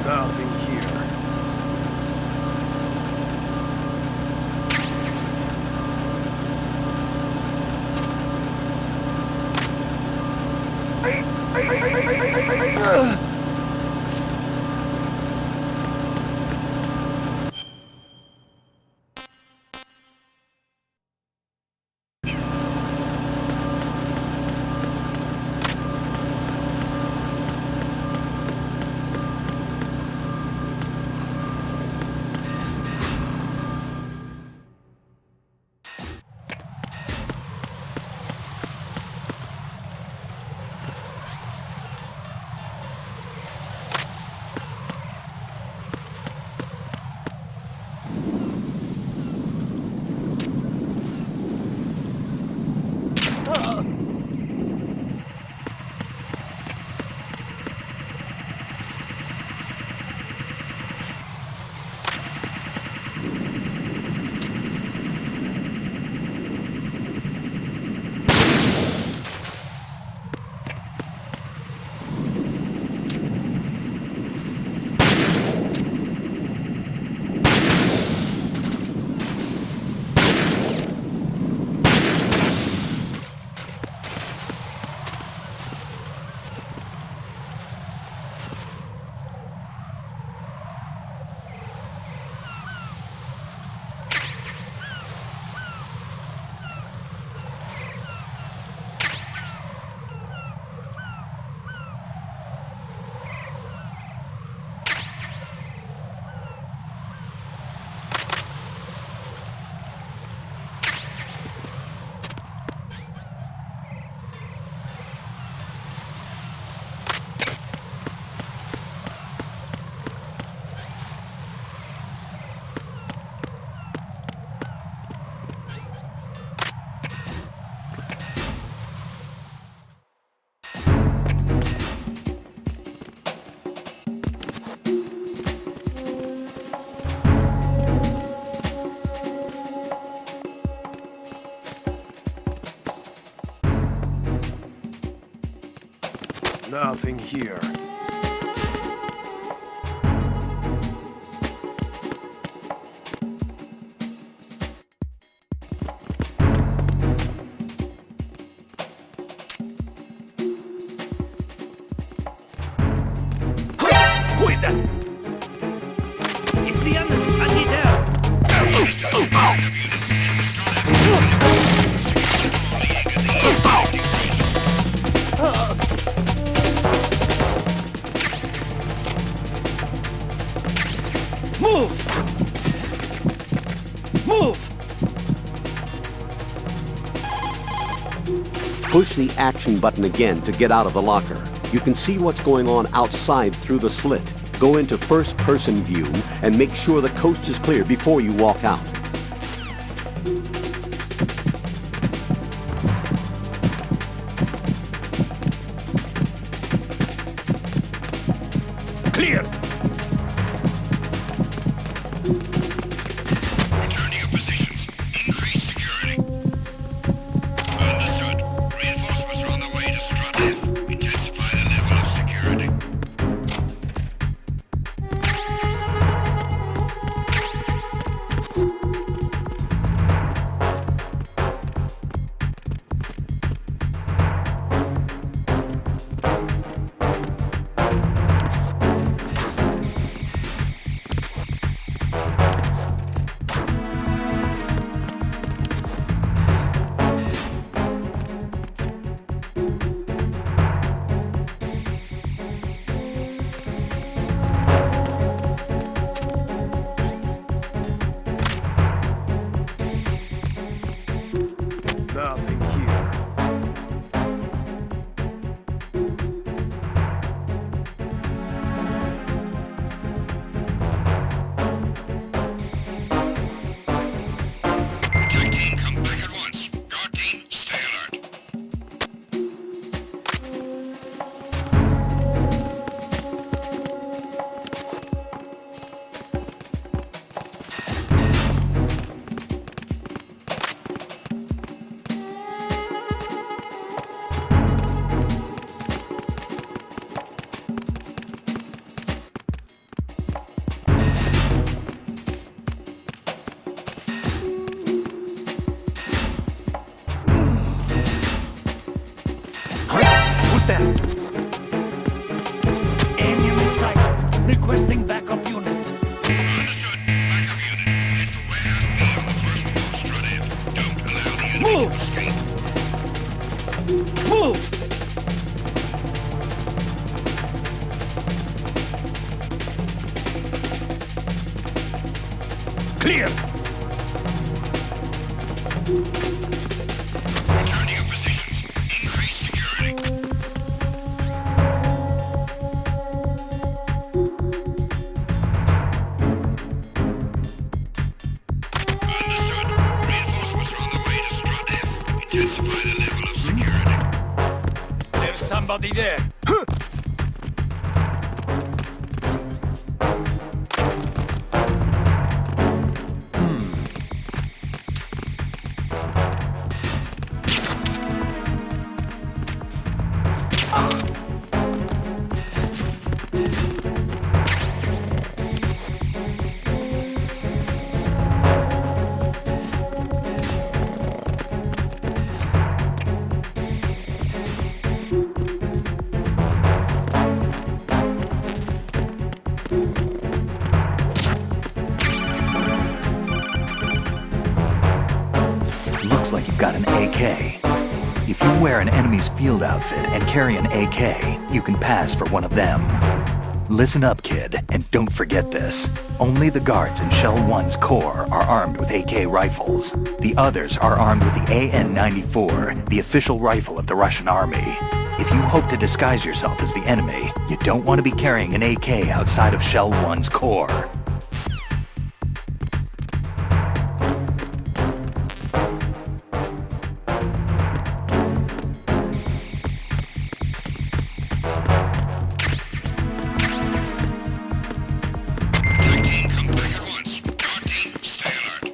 Nothing here. Nothing here. Who is that? It's the enemy. I need help. Move! Move! Push the action button again to get out of the locker. You can see what's going on outside through the slit. Go into first-person view and make sure the coast is clear before you walk out. Clear! Return to your positions. Increase security. Understood. Reinforcements are on their way to Strut F. Intensify the level of security. Requesting backup unit. Understood. Backup unit. Head for warehouse B on the first floor, strut F. Don't allow the enemy to escape. Move! Clear! Return to your positions. Increase security. Understood. Reinforcements are on the way to strut F. Intensify the level of security. There's somebody there. Looks like you've got an AK. If you wear an enemy's field outfit and carry an AK, you can pass for one of them. Listen up, kid, and don't forget this. Only the guards in Shell 1's core are armed with AK rifles. The others are armed with the AN-94, the official rifle of the Russian army. If you hope to disguise yourself as the enemy, you don't want to be carrying an AK outside of Shell 1's core. Attack team, come back at once. Guard team, stay alert.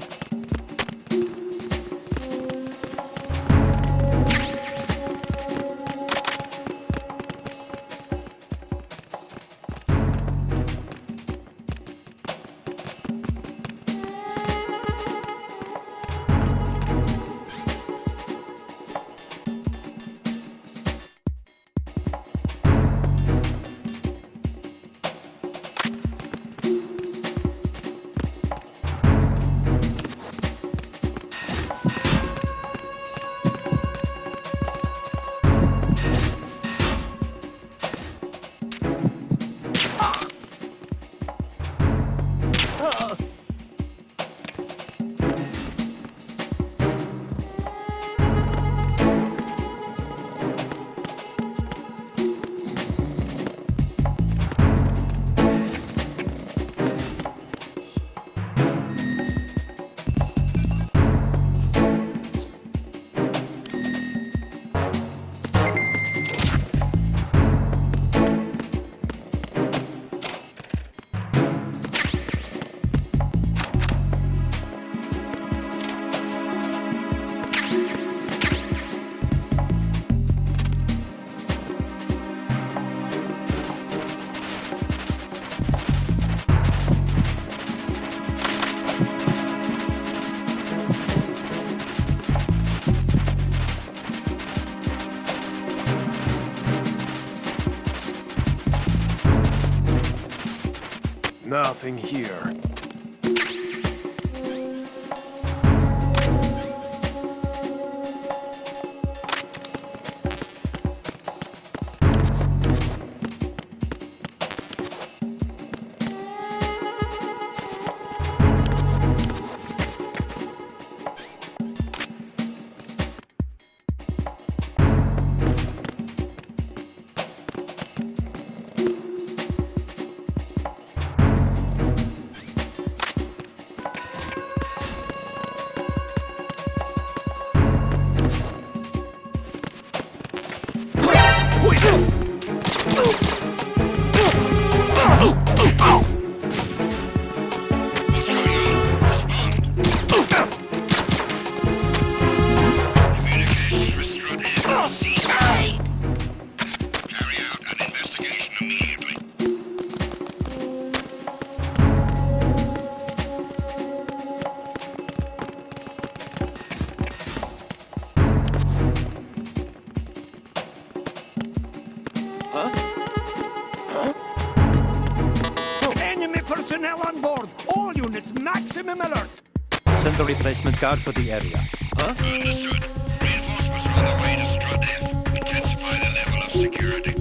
Nothing here. On board! All units, maximum alert! Send a replacement guard for the area. Understood. Reinforcements are on the way to Strut F. Intensify the level of security.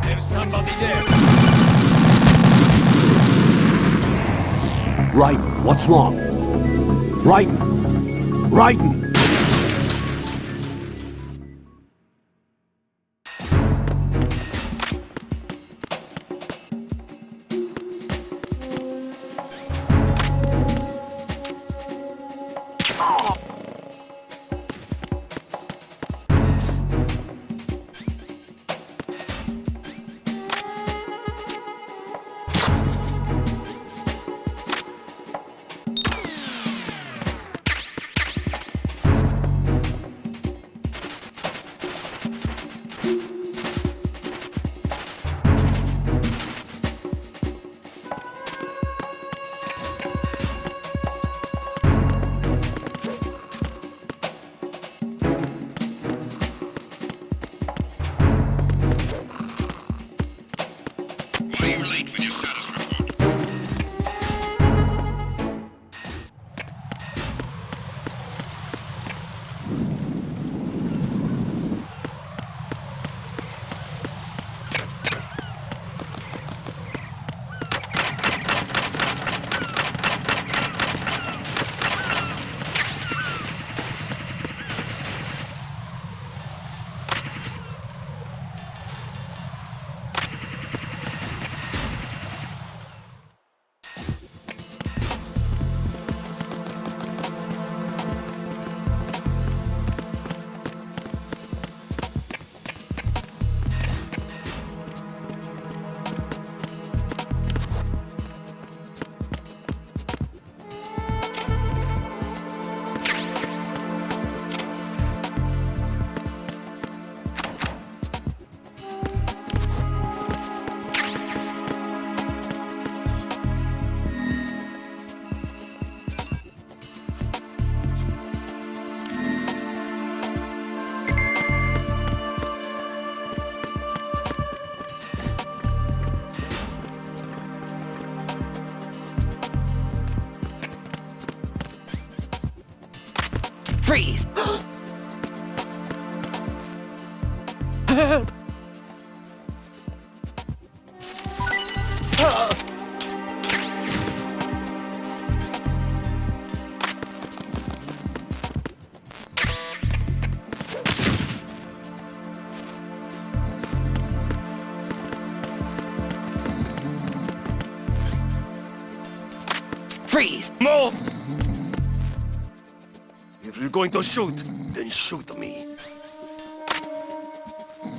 There's somebody there! Raiden, what's wrong? Raiden! Raiden! Why are you late with your status report? Freeze! Freeze! Move! If you're going to shoot, then shoot me.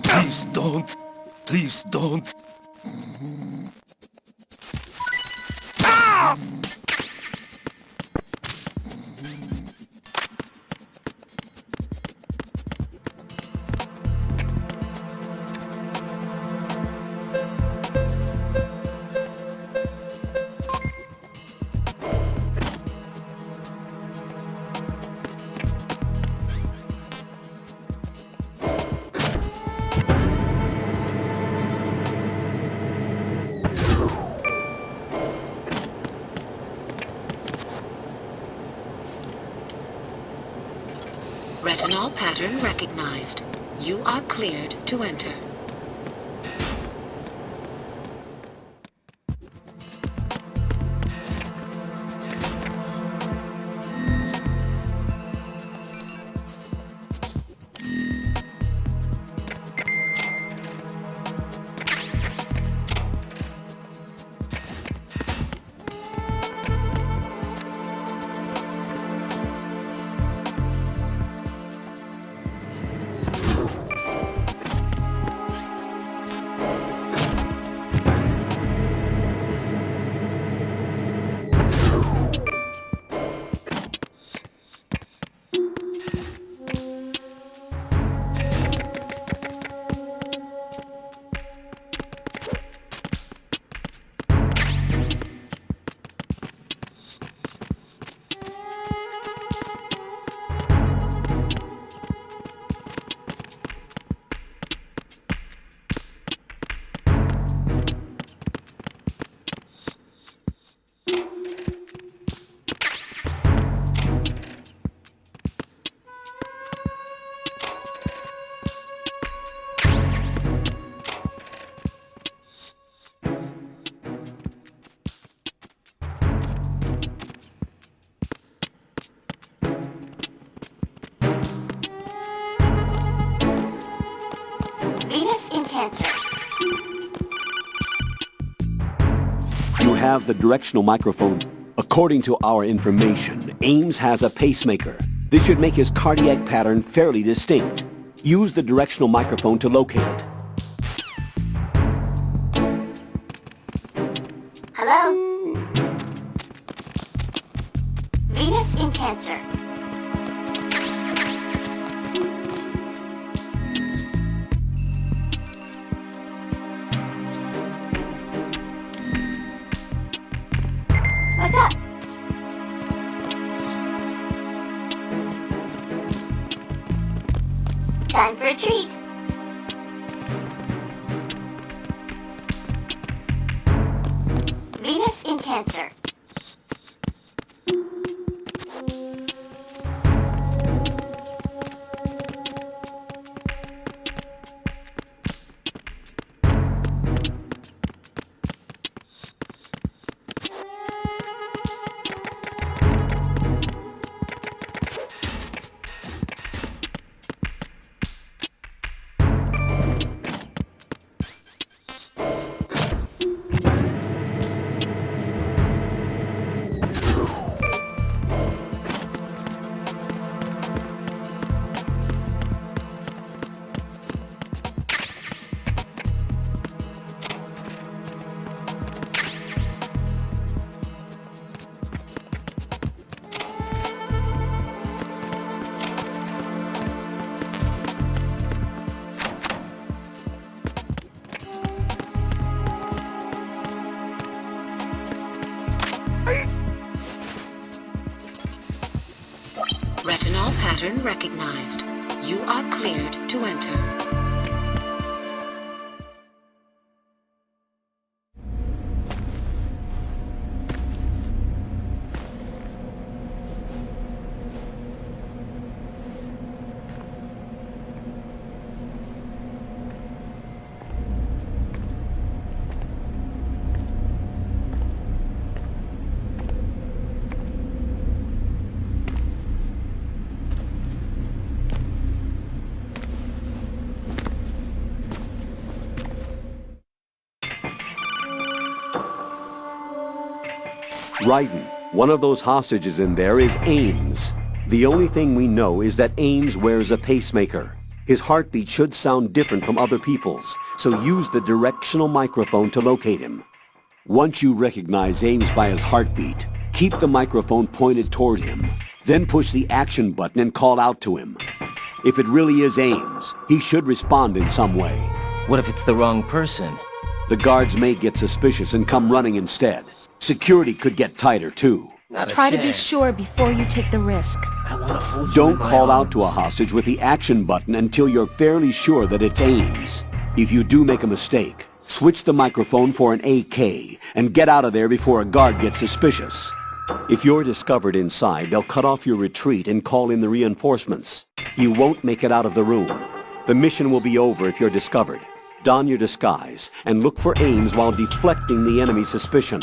Please don't. Please don't. Ah! Retinol pattern recognized. You are cleared to enter. cancer. You have the directional microphone. According to our information, Ames has a pacemaker. This should make his cardiac pattern fairly distinct. Use the directional microphone to locate it. Hello? Venus in Cancer. What's up? Time for a treat. Venus in Cancer. Retinol pattern recognized. You are cleared to enter. Raiden, one of those hostages in there is Ames. The only thing we know is that Ames wears a pacemaker. His heartbeat should sound different from other people's, so use the directional microphone to locate him. Once you recognize Ames by his heartbeat, keep the microphone pointed toward him. Then push the action button and call out to him. If it really is Ames, he should respond in some way. What if it's the wrong person? The guards may get suspicious and come running instead. Security could get tighter, too. Try to be sure before you take the risk. I want to hold you Don't in my call out to a arms. hostage with the action button until you're fairly sure that it's Ames. If you do make a mistake, switch the microphone for an AK and get out of there before a guard gets suspicious. If you're discovered inside, they'll cut off your retreat and call in the reinforcements. You won't make it out of the room. The mission will be over if you're discovered. Don your disguise and look for Ames while deflecting the enemy's suspicion.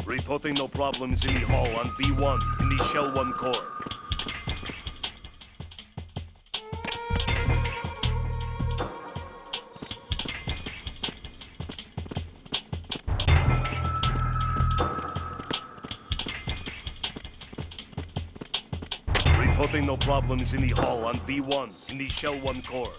Reporting no problems in the hall on B1 in the Shell 1 core. Reporting no problems in the hall on B1 in the Shell 1 core.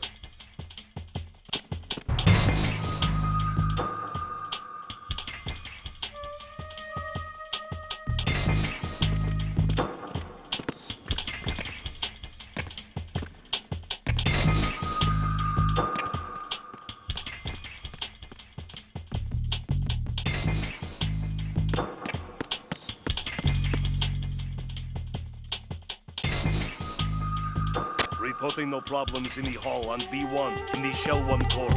Reporting no problems in the hall on B1 in the Shell 1 core.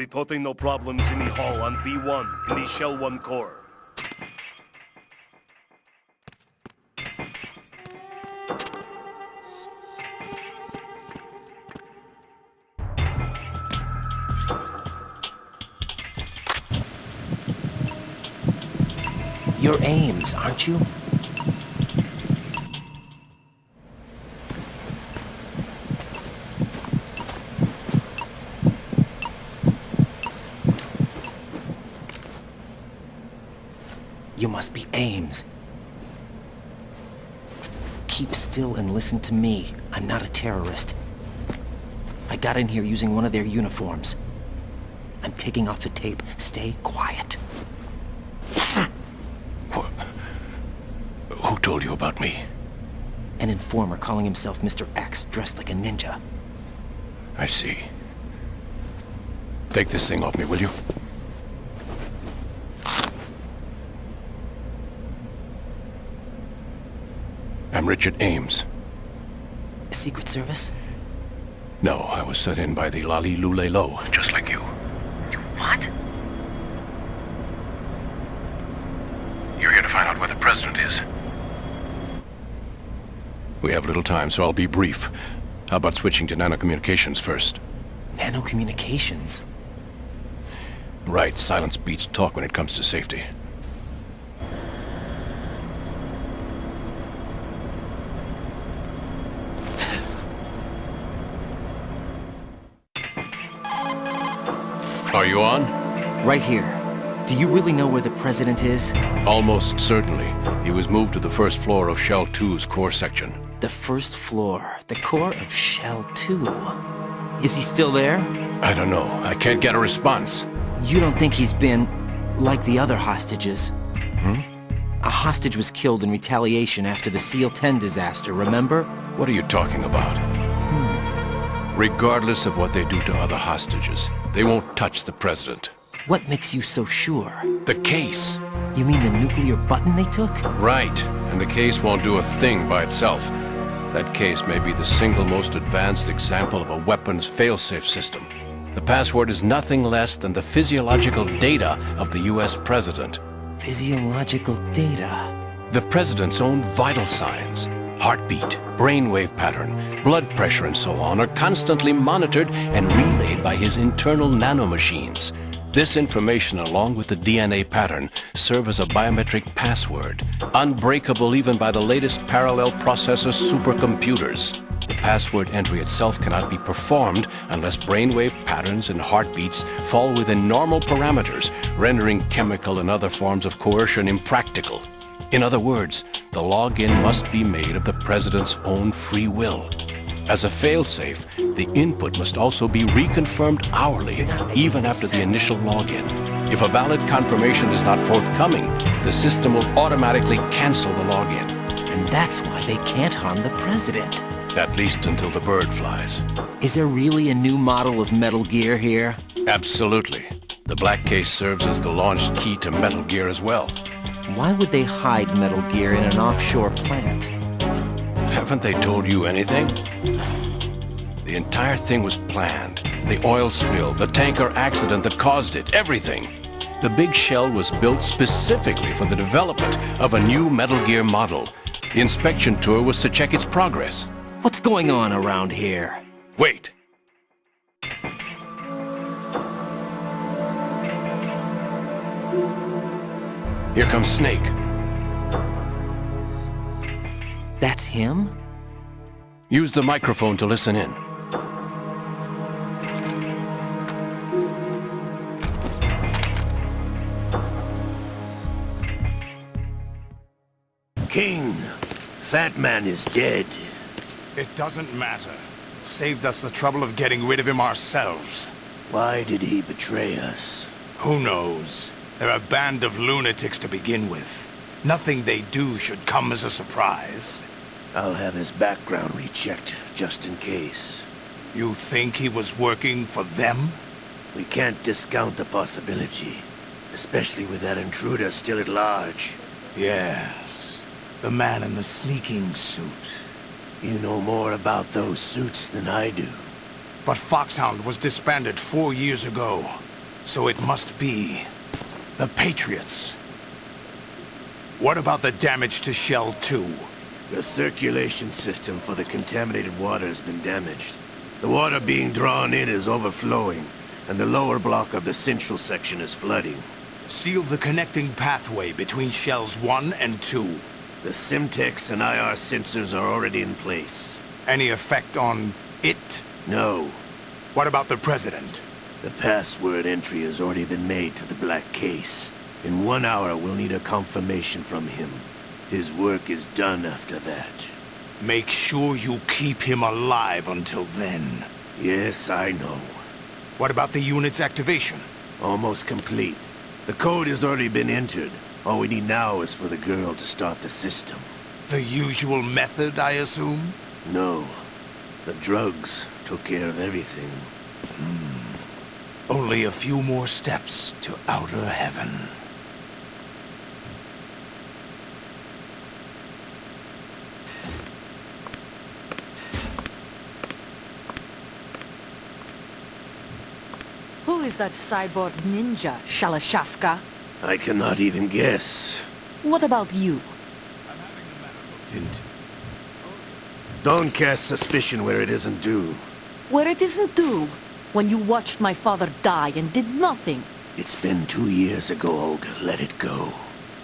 Reporting no problems in the hall on B1 in the Shell 1 core. You're Ames, aren't you? You must be Ames. Keep still and listen to me. I'm not a terrorist. I got in here using one of their uniforms. I'm taking off the tape. Stay quiet. Who told you about me? An informer calling himself Mr. X, dressed like a ninja. I see. Take this thing off me, will you? I'm Richard Ames. Secret Service? No, I was set in by the Lali Lule Lo, just like you. What? You're here to find out where the president is. We have little time, so I'll be brief. How about switching to nanocommunications first? Nanocommunications? Right, silence beats talk when it comes to safety. Are you on? Right here. Do you really know where the president is? Almost certainly. He was moved to the first floor of Shell 2's core section. The first floor. The core of Shell 2. Is he still there? I don't know. I can't get a response. You don't think he's been like the other hostages? Hmm? A hostage was killed in retaliation after the SEAL 10 disaster, remember? What are you talking about? Regardless of what they do to other hostages, they won't touch the president. What makes you so sure? The case. You mean the nuclear button they took? Right. And the case won't do a thing by itself. That case may be the single most advanced example of a weapons failsafe system. The password is nothing less than the physiological data of the US president. Physiological data? The president's own vital signs, heartbeat, brainwave pattern, blood pressure and so on are constantly monitored and relayed by his internal nanomachines. This information, along with the DNA pattern, serve as a biometric password, unbreakable even by the latest parallel processor supercomputers. The password entry itself cannot be performed unless brainwave patterns and heartbeats fall within normal parameters, rendering chemical and other forms of coercion impractical. In other words, the login must be made of the president's own free will. As a failsafe, the input must also be reconfirmed hourly, even after the initial login. If a valid confirmation is not forthcoming, the system will automatically cancel the login. And that's why they can't harm the president. At least until the bird flies. Is there really a new model of Metal Gear here? Absolutely. The black case serves as the launch key to Metal Gear as well. Why would they hide Metal Gear in an offshore plant? Haven't they told you anything? The entire thing was planned. The oil spill, the tanker accident that caused it, everything. The big shell was built specifically for the development of a new Metal Gear model. The inspection tour was to check its progress. What's going on around here? Wait. Here comes Snake. That's him? Use the microphone to listen in. King, Fat Man is dead. It doesn't matter. Saved us the trouble of getting rid of him ourselves. Why did he betray us? Who knows? They're a band of lunatics to begin with. Nothing they do should come as a surprise. I'll have his background rechecked, just in case. You think he was working for them? We can't discount the possibility, especially with that intruder still at large. Yes, the man in the sneaking suit. You know more about those suits than I do. But Foxhound was disbanded 4 years ago. So it must be the Patriots. What about the damage to Shell 2? The circulation system for the contaminated water has been damaged. The water being drawn in is overflowing, and the lower block of the central section is flooding. Seal the connecting pathway between Shells 1 and 2. The Simtex and IR sensors are already in place. Any effect on it? No. What about the President? The password entry has already been made to the black case. In 1 hour, we'll need a confirmation from him. His work is done after that. Make sure you keep him alive until then. Yes, I know. What about the unit's activation? Almost complete. The code has already been entered. All we need now is for the girl to start the system. The usual method, I assume? No. The drugs took care of everything. Only a few more steps to outer heaven. Who is that cyborg ninja, Shalashaska? I cannot even guess. What about you? Don't cast suspicion where it isn't due. Where it isn't due? When you watched my father die and did nothing. It's been 2 years ago, Olga. Let it go.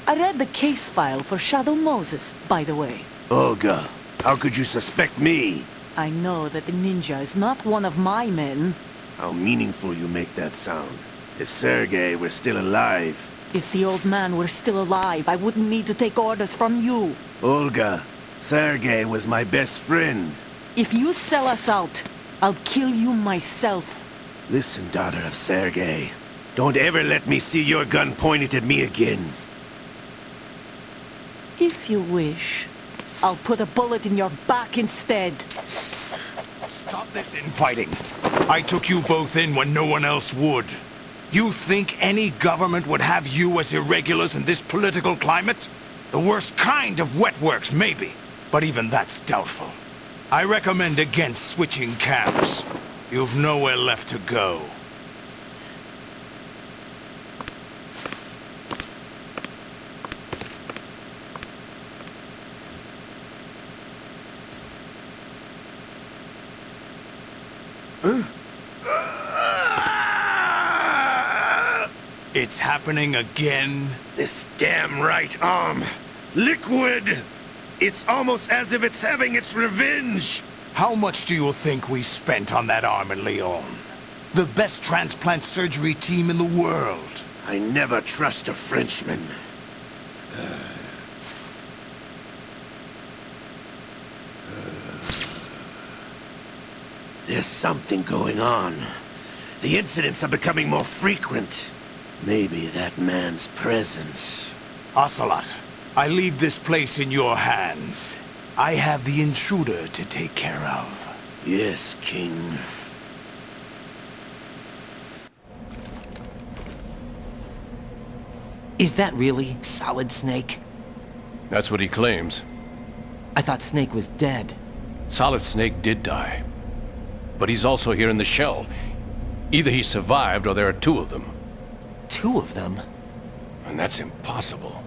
I read the case file for Shadow Moses, by the way. Olga, how could you suspect me? I know that the ninja is not one of my men. How meaningful you make that sound. If Sergei were still alive... If the old man were still alive, I wouldn't need to take orders from you. Olga, Sergei was my best friend. If you sell us out, I'll kill you myself. Listen, daughter of Sergei. Don't ever let me see your gun pointed at me again. If you wish, I'll put a bullet in your back instead. Stop this infighting. I took you both in when no one else would. You think any government would have you as irregulars in this political climate? The worst kind of wet works, maybe. But even that's doubtful. I recommend against switching camps. You've nowhere left to go. It's happening again? This damn right arm. Liquid! It's almost as if it's having its revenge! How much do you think we spent on that arm in Lyon? The best transplant surgery team in the world. I never trust a Frenchman. There's something going on. The incidents are becoming more frequent. Maybe that man's presence. Ocelot, I leave this place in your hands. I have the intruder to take care of. Yes, King. Is that really Solid Snake? That's what he claims. I thought Snake was dead. Solid Snake did die. But he's also here in the shell. Either he survived or there are two of them. Two of them? And that's impossible.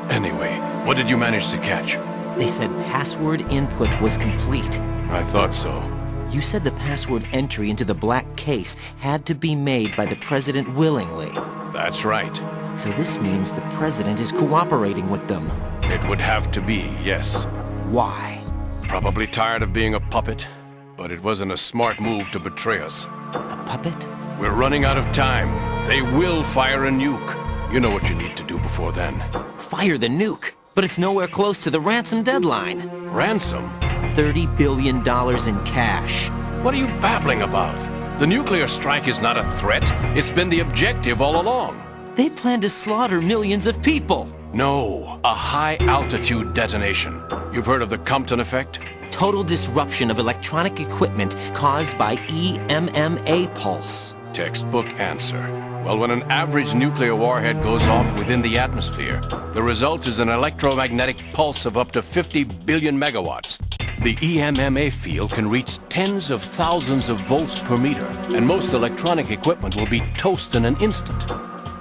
Anyway, what did you manage to catch? They said password input was complete. I thought so. You said the password entry into the black case had to be made by the President willingly. That's right. So this means the President is cooperating with them. It would have to be, yes. Why? Probably tired of being a puppet, but it wasn't a smart move to betray us. A puppet? We're running out of time. They will fire a nuke. You know what you need to do before then. Fire the nuke? But it's nowhere close to the ransom deadline. Ransom? $30 billion in cash. What are you babbling about? The nuclear strike is not a threat. It's been the objective all along. They plan to slaughter millions of people. No, a high-altitude detonation. You've heard of the Compton effect? Total disruption of electronic equipment caused by EMMA pulse. Textbook answer. Well, when an average nuclear warhead goes off within the atmosphere, the result is an electromagnetic pulse of up to 50 billion megawatts. The EMMA field can reach tens of thousands of volts per meter, and most electronic equipment will be toast in an instant.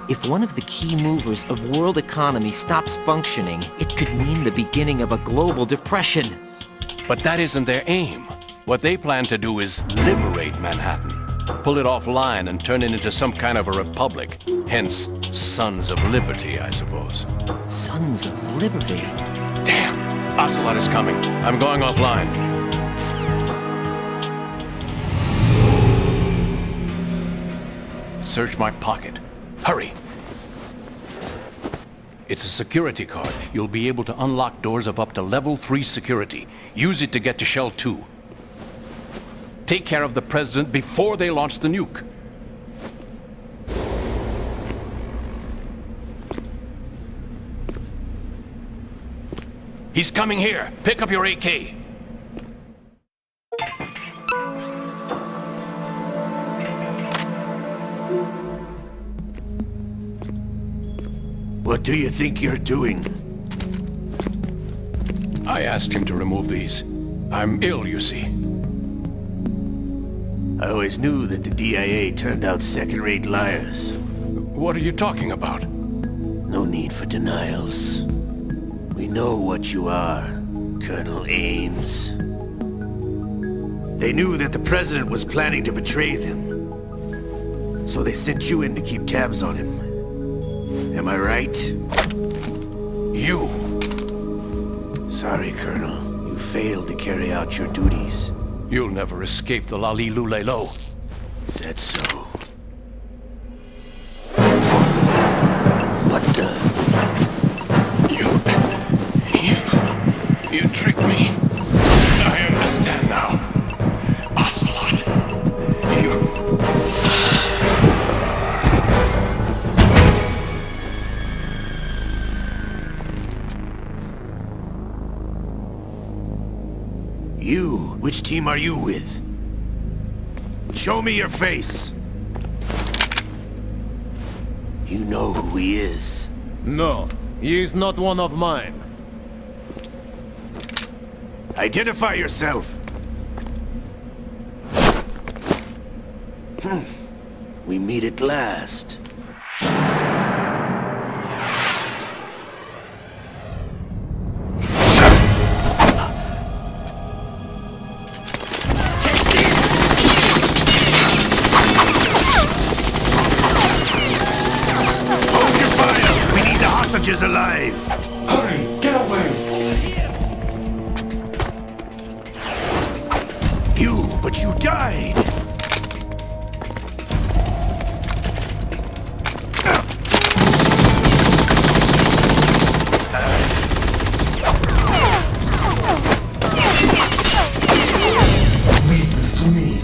If one of the key movers of world economy stops functioning, it could mean the beginning of a global depression. But that isn't their aim. What they plan to do is liberate Manhattan. Pull it offline and turn it into some kind of a republic. Hence, Sons of Liberty, I suppose. Sons of Liberty? Damn! Ocelot is coming. I'm going offline. Search my pocket. Hurry! It's a security card. You'll be able to unlock doors of up to level 3 security. Use it to get to Shell 2. Take care of the President before they launch the nuke. He's coming here. Pick up your AK. What do you think you're doing? I asked him to remove these. I'm ill, you see. I always knew that the DIA turned out second-rate liars. What are you talking about? No need for denials. We know what you are, Colonel Ames. They knew that the President was planning to betray them. So they sent you in to keep tabs on him. Am I right? You! Sorry, Colonel. You failed to carry out your duties. You'll never escape the Lali-Lu-Le-Lo. Is that so? What the? You tricked me. I understand now. Ocelot. You? Which team are you with? Show me your face! You know who he is. No, he is not one of mine. Identify yourself! We meet at last. Hold your fire! We need the hostages alive! Hurry! Get away! But you died! Leave this to me.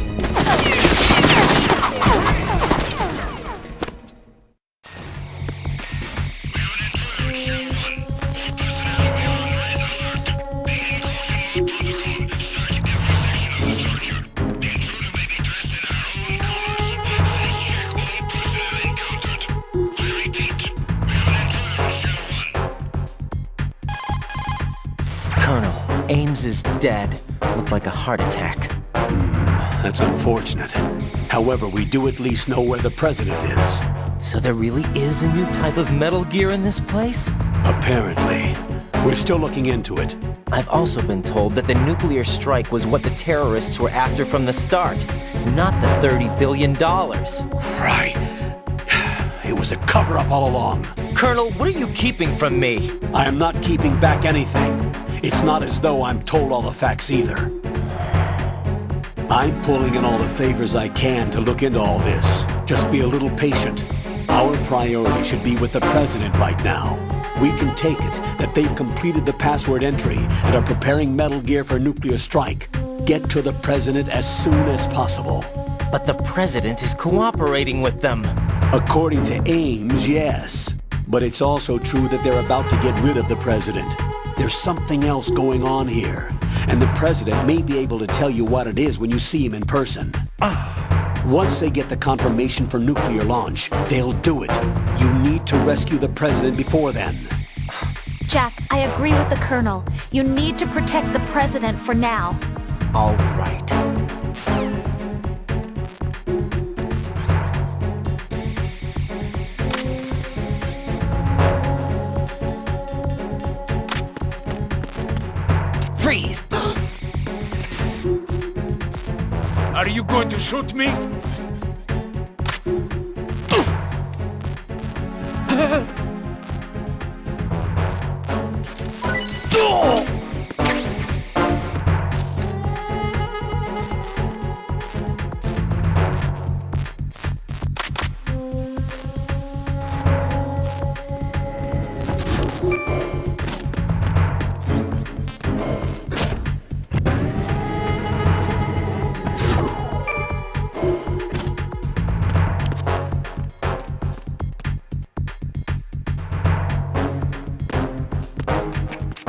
Ames is dead. Looked like a heart attack. That's unfortunate. However, we do at least know where the President is. So there really is a new type of Metal Gear in this place? Apparently. We're still looking into it. I've also been told that the nuclear strike was what the terrorists were after from the start, not the $30 billion. Right. It was a cover-up all along. Colonel, what are you keeping from me? I am not keeping back anything. It's not as though I'm told all the facts either. I'm pulling in all the favors I can to look into all this. Just be a little patient. Our priority should be with the President right now. We can take it that they've completed the password entry and are preparing Metal Gear for nuclear strike. Get to the President as soon as possible. But the President is cooperating with them. According to Ames, yes. But it's also true that they're about to get rid of the President. There's something else going on here, and the President may be able to tell you what it is when you see him in person. Once they get the confirmation for nuclear launch, they'll do it. You need to rescue the President before then. Jack, I agree with the Colonel. You need to protect the President for now. All right. Freeze! Are you going to shoot me?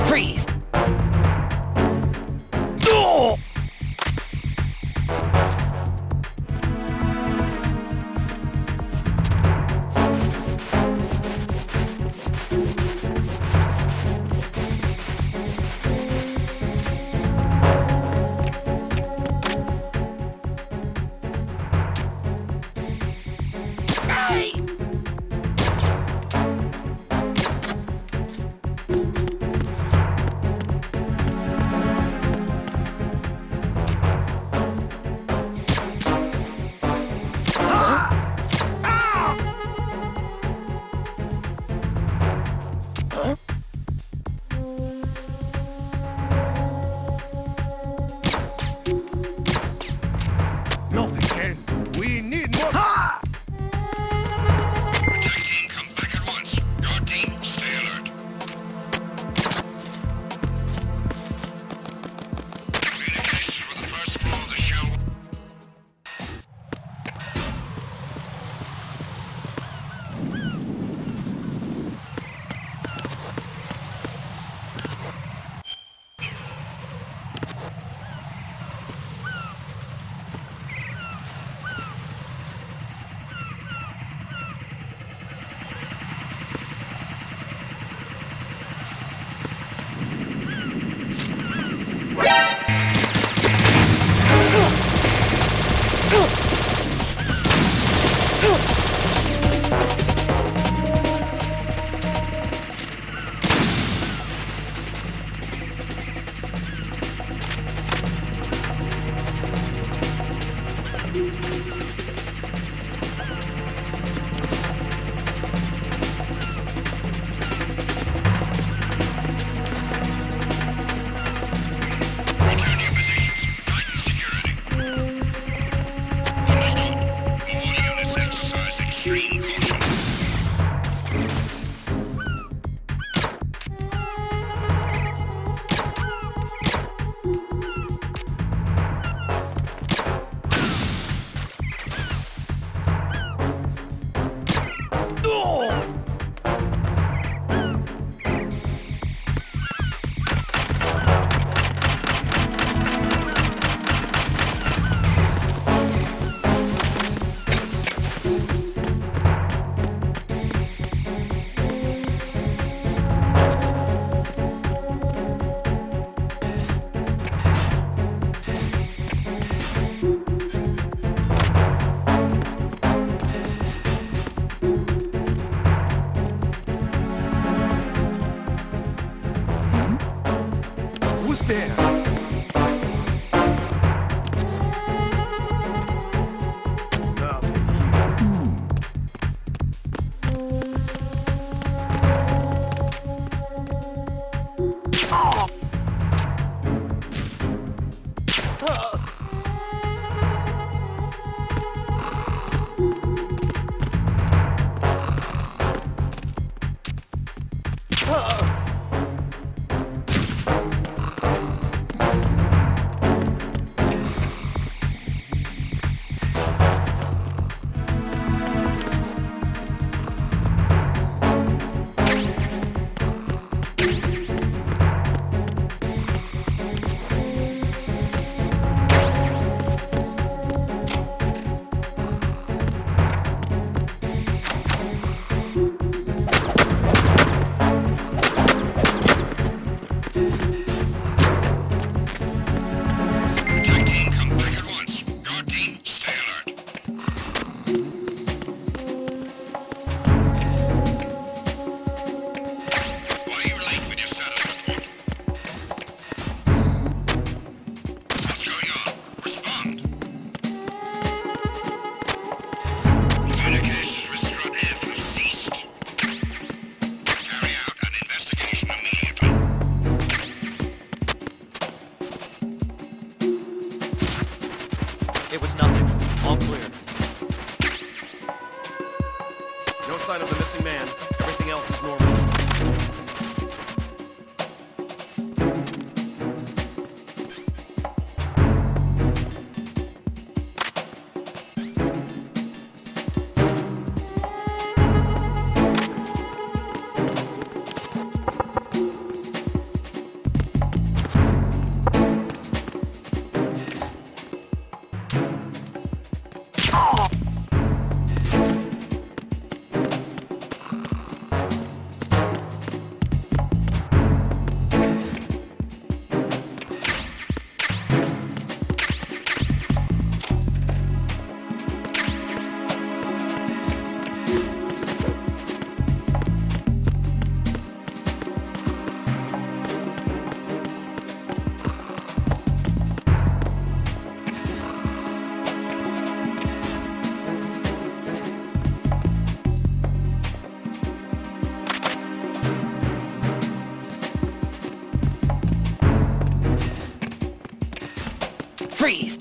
Freeze! Not again. We need more. Attack team, come back at once. Guard team, stay alert. Communications with the first floor of the shell. Return to your positions. Tighten security. Understood. All units exercise extreme caution. Who's there? No sign of the missing man. Everything else is normal. Freeze!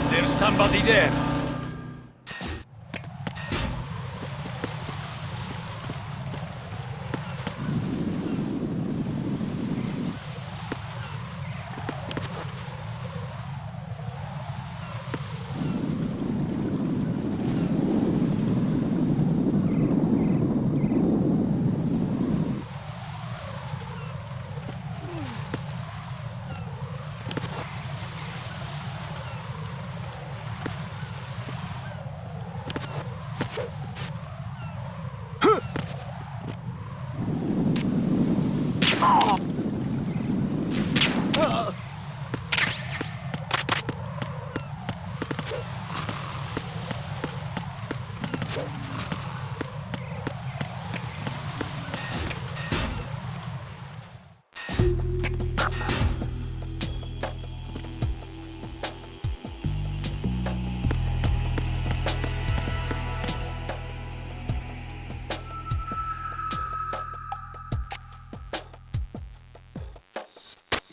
There's somebody there.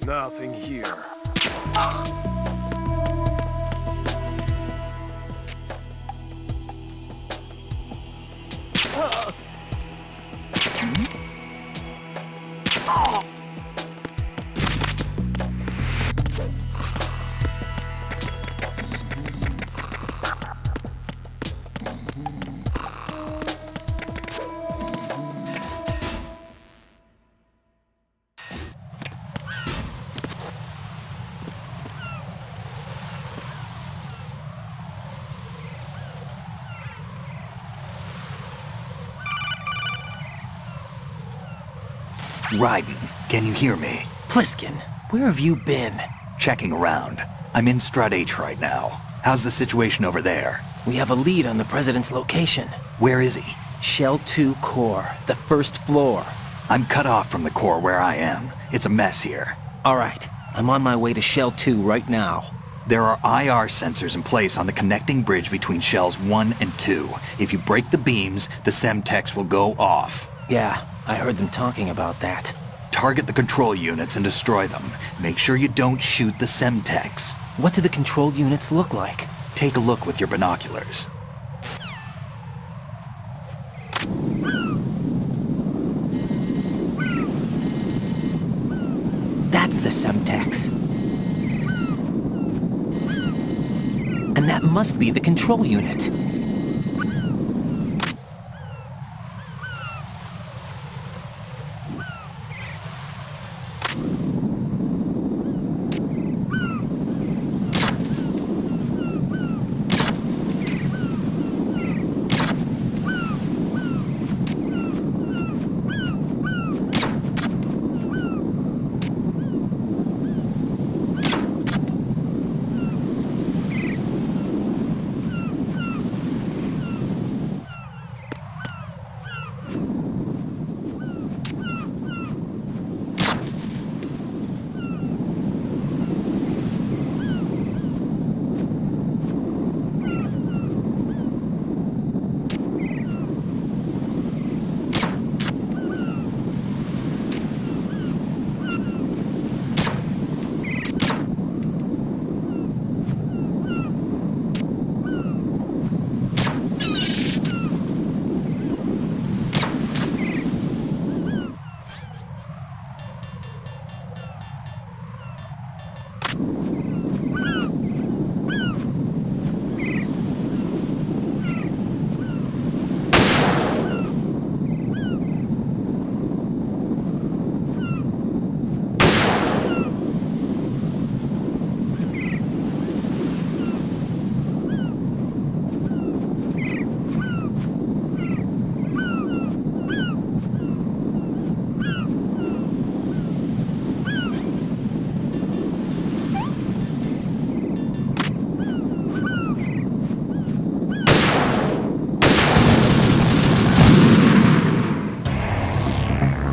Nothing here. Raiden, can you hear me? Pliskin, where have you been? Checking around. I'm in Strut H right now. How's the situation over there? We have a lead on the President's location. Where is he? Shell 2 core, the first floor. I'm cut off from the core where I am. It's a mess here. All right, I'm on my way to Shell 2 right now. There are IR sensors in place on the connecting bridge between Shells 1 and 2. If you break the beams, the Semtex will go off. Yeah, I heard them talking about that. Target the control units and destroy them. Make sure you don't shoot the Semtex. What do the control units look like? Take a look with your binoculars. the Semtex. And that must be the control unit.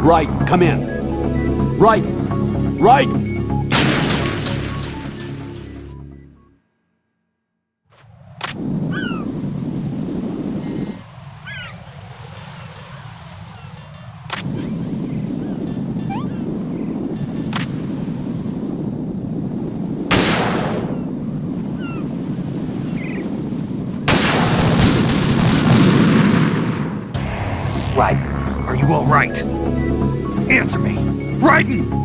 Right, come in. Right, right! Raiden, are you all right? Answer me! Raiden!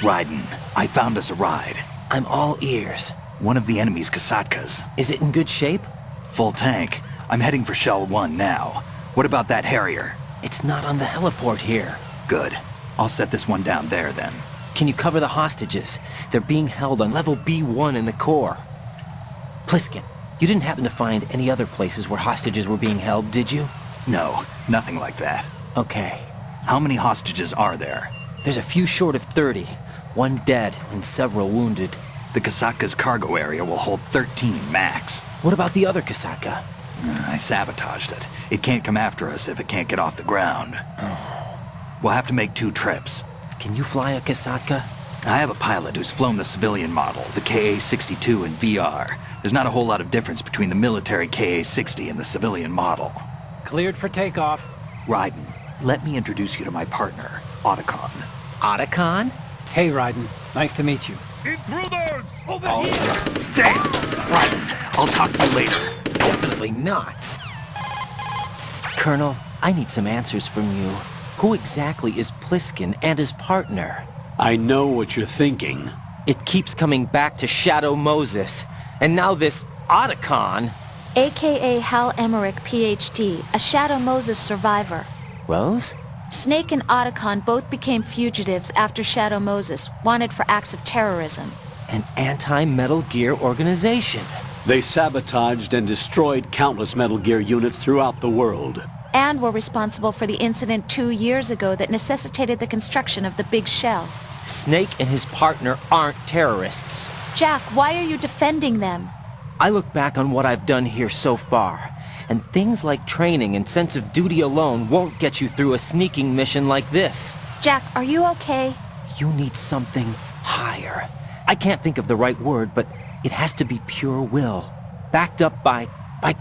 Raiden, I found us a ride. I'm all ears. One of the enemy's Kasatkas. Is it in good shape? Full tank. I'm heading for Shell 1 now. What about that Harrier? It's not on the heliport here. Good. I'll set this one down there then. Can you cover the hostages? They're being held on level B1 in the core. Pliskin, you didn't happen to find any other places where hostages were being held, did you? No, nothing like that. Okay. How many hostages are there? There's a few short of 30. One dead and several wounded. The Kasatka's cargo area will hold 13 max. What about the other Kasatka? I sabotaged it. It can't come after us if it can't get off the ground. We'll have to make 2 trips. Can you fly a Kasatka? I have a pilot who's flown the civilian model, the KA-62 in VR. There's not a whole lot of difference between the military KA-60 and the civilian model. Cleared for takeoff. Raiden, let me introduce you to my partner, Otacon. Otacon? Hey, Raiden. Nice to meet you. Intruders! Over Damn! Right. I'll talk to you later. Definitely not. Colonel, I need some answers from you. Who exactly is Pliskin and his partner? I know what you're thinking. It keeps coming back to Shadow Moses. And now this Otacon. AKA Hal Emmerich, PhD, a Shadow Moses survivor. Rose? Snake and Otacon both became fugitives after Shadow Moses, wanted for acts of terrorism. An anti-Metal Gear organization. They sabotaged and destroyed countless Metal Gear units throughout the world. And were responsible for the incident 2 years ago that necessitated the construction of the Big Shell. Snake and his partner aren't terrorists. Jack, why are you defending them? I look back on what I've done here so far, and things like training and sense of duty alone won't get you through a sneaking mission like this. Jack, are you okay? You need something higher. I can't think of the right word, but it has to be pure will, backed up by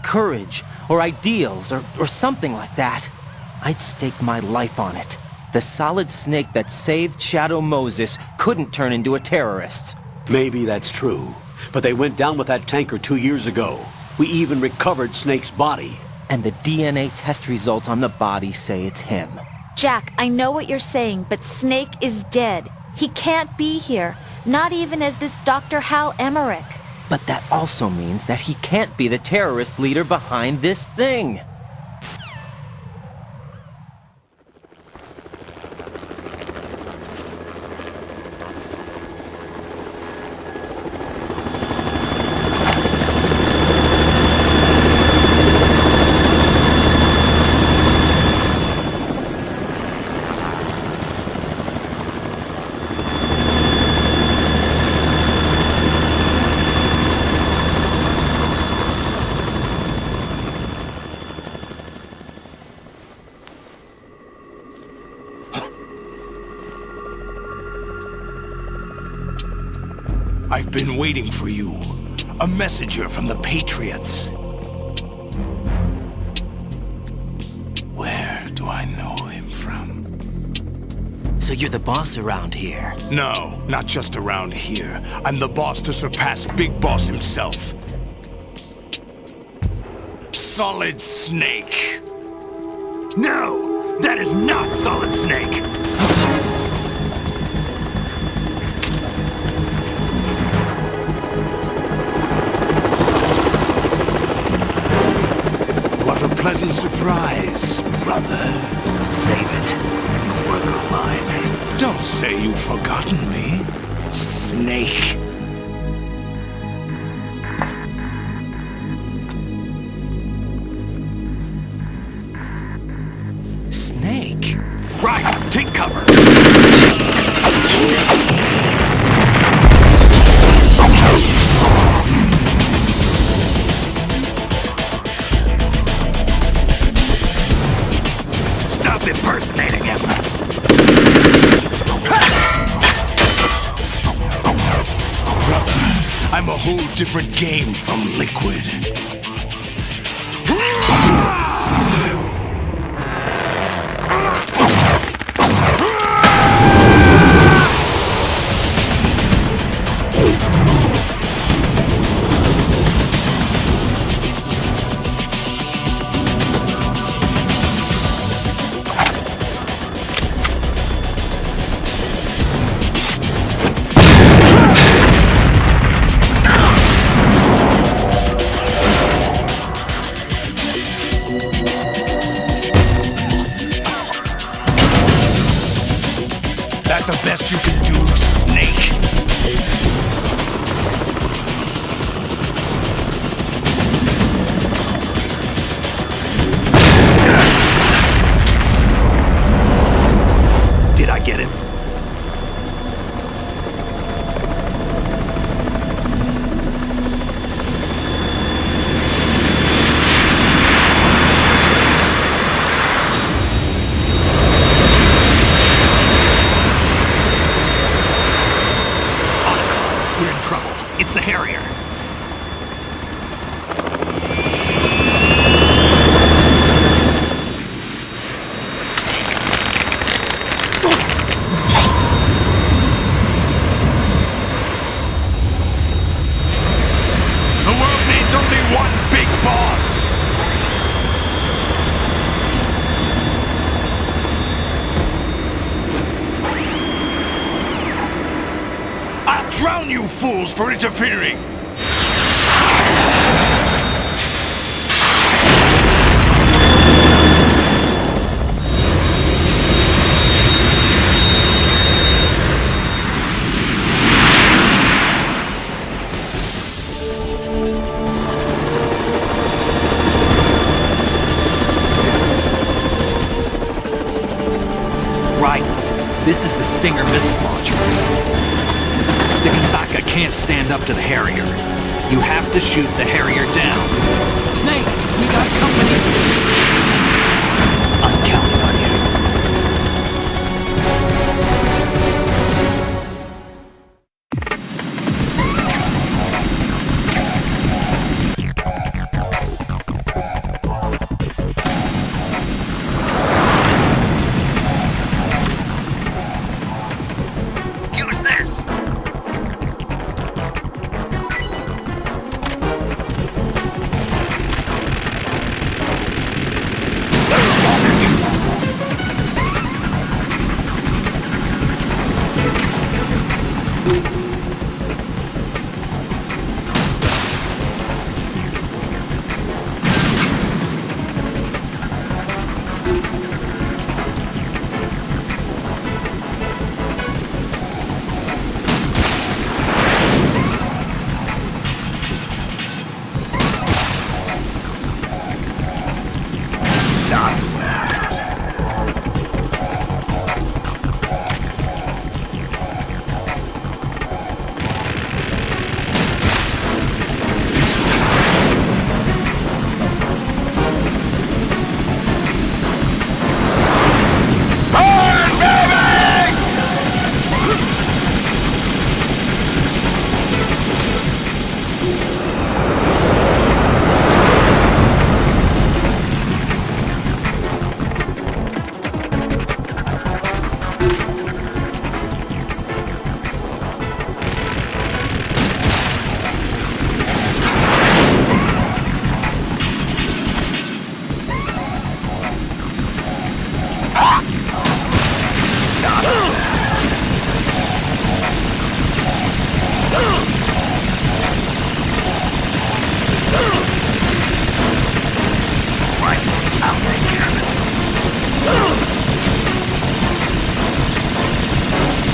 courage, or ideals, or something like that. I'd stake my life on it. The solid Snake that saved Shadow Moses couldn't turn into a terrorist. Maybe that's true, but they went down with that tanker 2 years ago. We even recovered Snake's body. And the DNA test results on the body say it's him. Jack, I know what you're saying, but Snake is dead. He can't be here, not even as this Dr. Hal Emmerich. But that also means that he can't be the terrorist leader behind this thing. I've been waiting for you. A messenger from the Patriots. Where do I know him from? So you're the boss around here? No, not just around here. I'm the boss to surpass Big Boss himself. Solid Snake. No, that is not Solid Snake. What a pleasant surprise, brother. Save it. You work of mine. Don't say you've forgotten me, Snake. Snake? Right, take cover. Stop impersonating him. Brother, I'm a whole different game from Liquid. That the best you can do, Snake? Did I get him? We're in trouble. It's the Harrier. drown you fools for interfering! Right. This is the Stinger missile launcher. The Kasaka can't stand up to the Harrier. You have to shoot the Harrier down. Snake, we got company. I'm counting on you. Use this!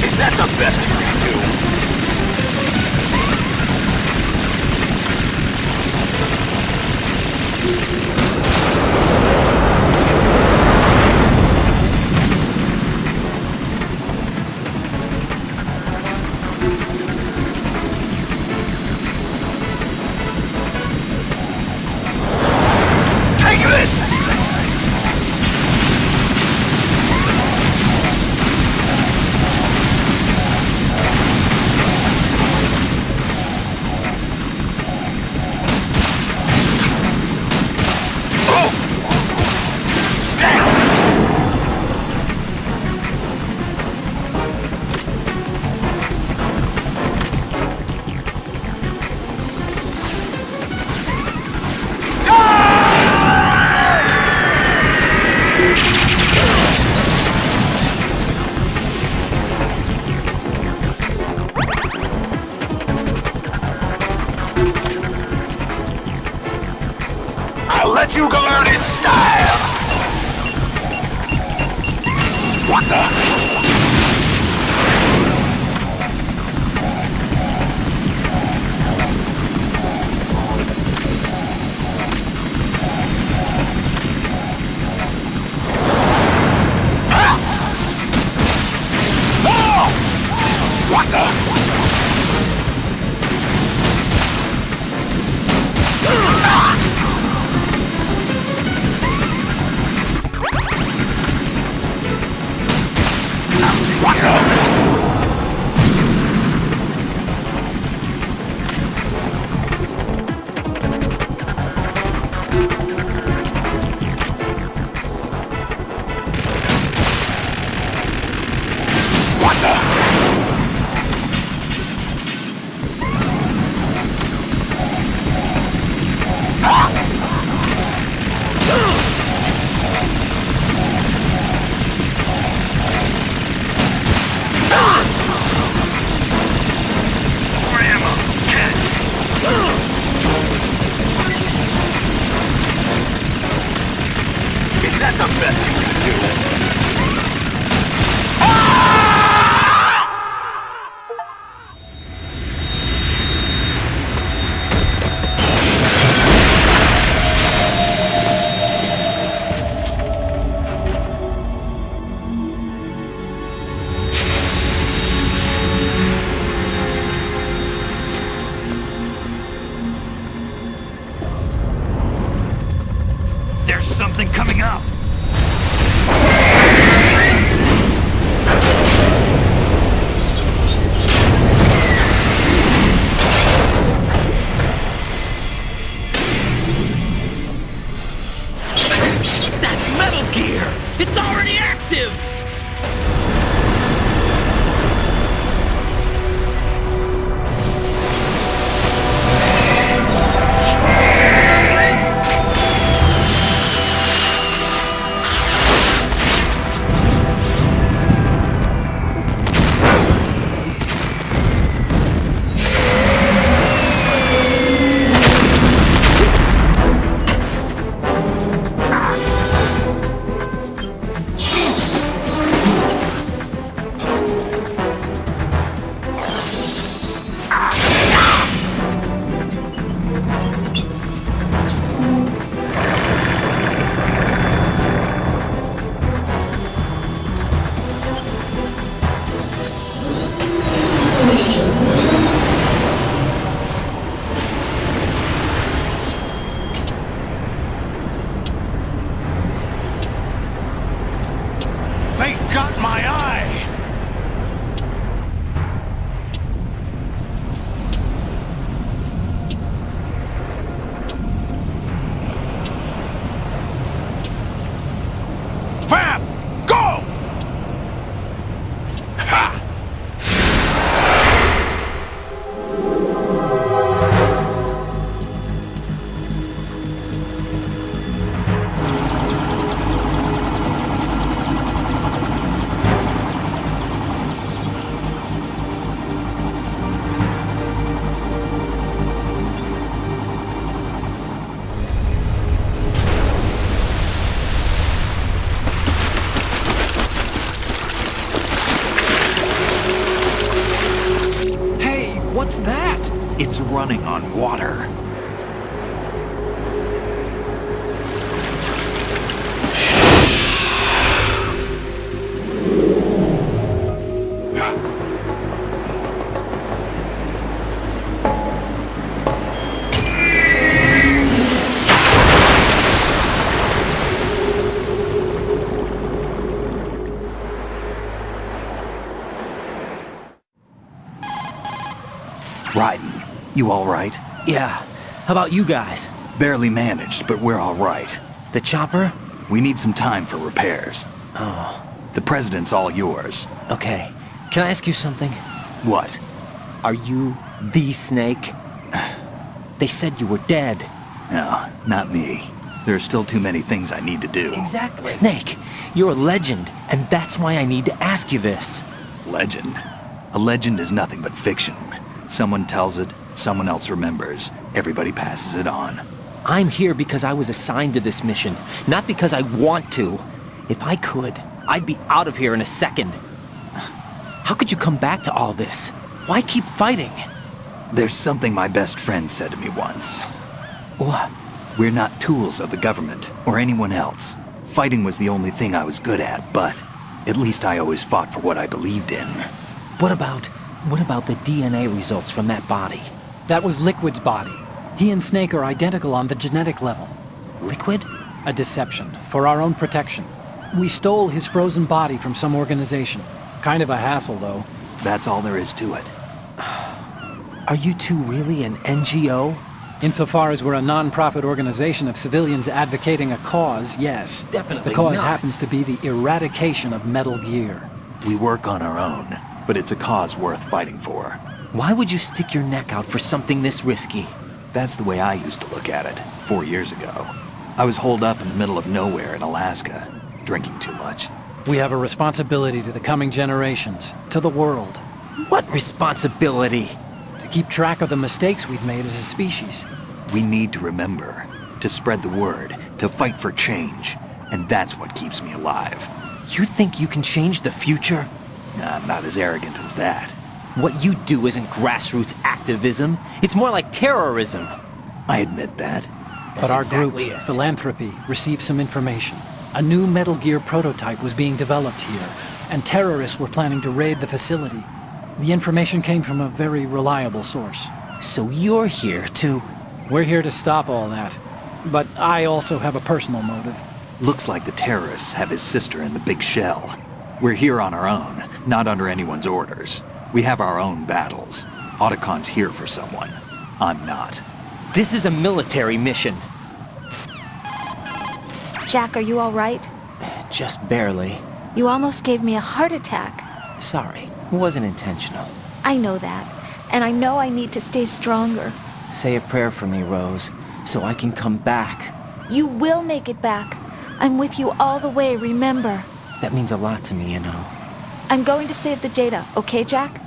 Is that the best you can do? Take this! I'll let you go learn in style! What the? What the? What the? What the? the best you can do. There's something coming up! That's Metal Gear! It's already active! They got my eye! Fab! Go! Ha! Hey, what's that? It's running on water. Raiden, you all right? Yeah. How about you guys? Barely managed, but we're all right. The chopper? We need some time for repairs. Oh, The president's all yours. okay. Can I ask you something? What? Are you the Snake? They said you were dead. No, not me. There are still too many things I need to do. Exactly. Snake, you're a legend, and that's why I need to ask you this. Legend? A legend is nothing but fiction. Someone tells it, someone else remembers. Everybody passes it on. I'm here because I was assigned to this mission, not because I want to. If I could, I'd be out of here in a second. How could you come back to all this? Why keep fighting? There's something my best friend said to me once. What? We're not tools of the government or anyone else. Fighting was the only thing I was good at, but at least I always fought for what I believed in. What about the DNA results from that body? That was Liquid's body. He and Snake are identical on the genetic level. Liquid? A deception, for our own protection. We stole his frozen body from some organization. Kind of a hassle, though. That's all there is to it. Are you two really an NGO? Insofar as we're a non-profit organization of civilians advocating a cause, yes. Definitely The cause not. happens to be the eradication of Metal Gear. We work on our own, but it's a cause worth fighting for. Why would you stick your neck out for something this risky? That's the way I used to look at it 4 years ago. I was holed up in the middle of nowhere in Alaska, drinking too much. We have a responsibility to the coming generations, to the world. What responsibility? To keep track of the mistakes we've made as a species. We need to remember, to spread the word, to fight for change. and that's what keeps me alive. You think you can change the future? I'm not as arrogant as that. What you do isn't grassroots activism. It's more like terrorism. I admit that. But our exactly group, it. Philanthropy, received some information. A new Metal Gear prototype was being developed here, and terrorists were planning to raid the facility. The information came from a very reliable source. So you're here to... We're here to stop all that. But I also have a personal motive. Looks like the terrorists have his sister in the big shell. We're here on our own, not under anyone's orders. We have our own battles. Otacon's here for someone. I'm not. This is a military mission. Jack, are you all right? Just barely. You almost gave me a heart attack. Sorry, it wasn't intentional. I know that, and I know I need to stay stronger. Say a prayer for me, Rose, so I can come back. You will make it back. I'm with you all the way, remember? That means a lot to me, you know. I'm going to save the data, okay, Jack?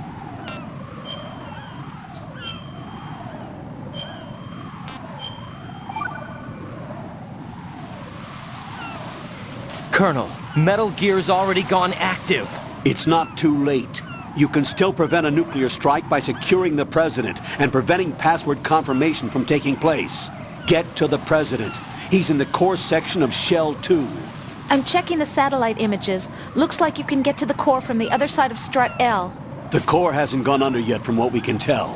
Colonel, Metal Gear's already gone active. It's not too late. You can still prevent a nuclear strike by securing the President and preventing password confirmation from taking place. Get to the President. He's in the core section of Shell 2. I'm checking the satellite images. Looks like you can get to the core from the other side of Strut L. The core hasn't gone under yet from what we can tell.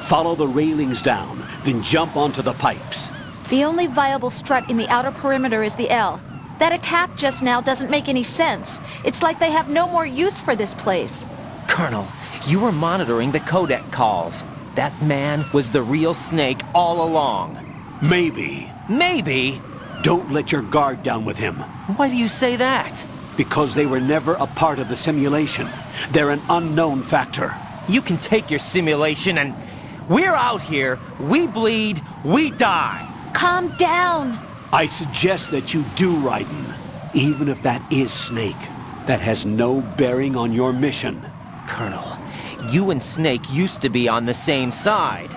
Follow the railings down, then jump onto the pipes. The only viable strut in the outer perimeter is the L. That attack just now doesn't make any sense. It's like they have no more use for this place. Colonel, you were monitoring the codec calls. That man was the real Snake all along. Maybe. Maybe? Don't let your guard down with him. Why do you say that? Because they were never a part of the simulation. They're an unknown factor. You can take your simulation and... We're out here, we bleed, we die. Calm down. I suggest that you do, Raiden. Even if that is Snake. That has no bearing on your mission. Colonel, you and Snake used to be on the same side.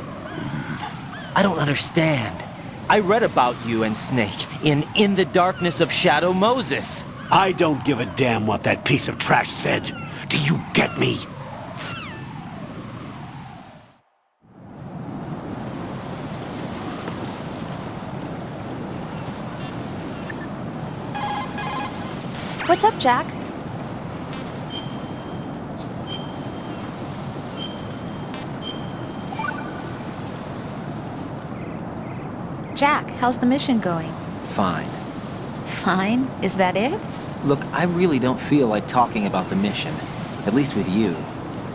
I don't understand. I read about you and Snake in the Darkness of Shadow Moses. I don't give a damn what that piece of trash said. Do you get me? What's up, Jack? Jack, how's the mission going? Fine. Fine? Is that it? Look, I really don't feel like talking about the mission. At least with you.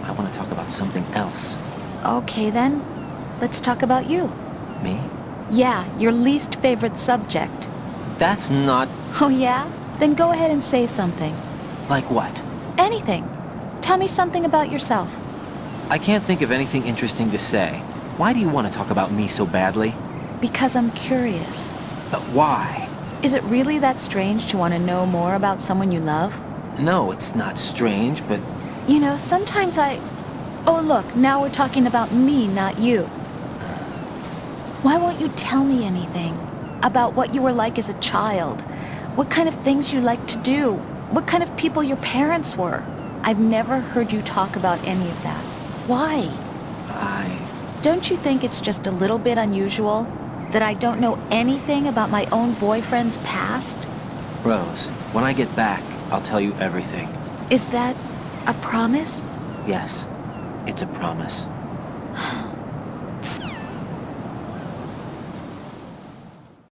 I want to talk about something else. Okay then. Let's talk about you. Me? Yeah, your least favorite subject. That's not... Oh yeah? Then go ahead and say something. Like what? Anything. Tell me something about yourself. I can't think of anything interesting to say. Why do you want to talk about me so badly? Because I'm curious. But why? Is it really that strange to want to know more about someone you love? No, it's not strange, but... You know, sometimes Oh look, now we're talking about me, not you. Why won't you tell me anything? About what you were like as a child? What kind of things you liked to do? What kind of people your parents were? I've never heard you talk about any of that. Why? Don't you think it's just a little bit unusual that I don't know anything about my own boyfriend's past? Rose, when I get back, I'll tell you everything. Is that a promise? Yes, it's a promise.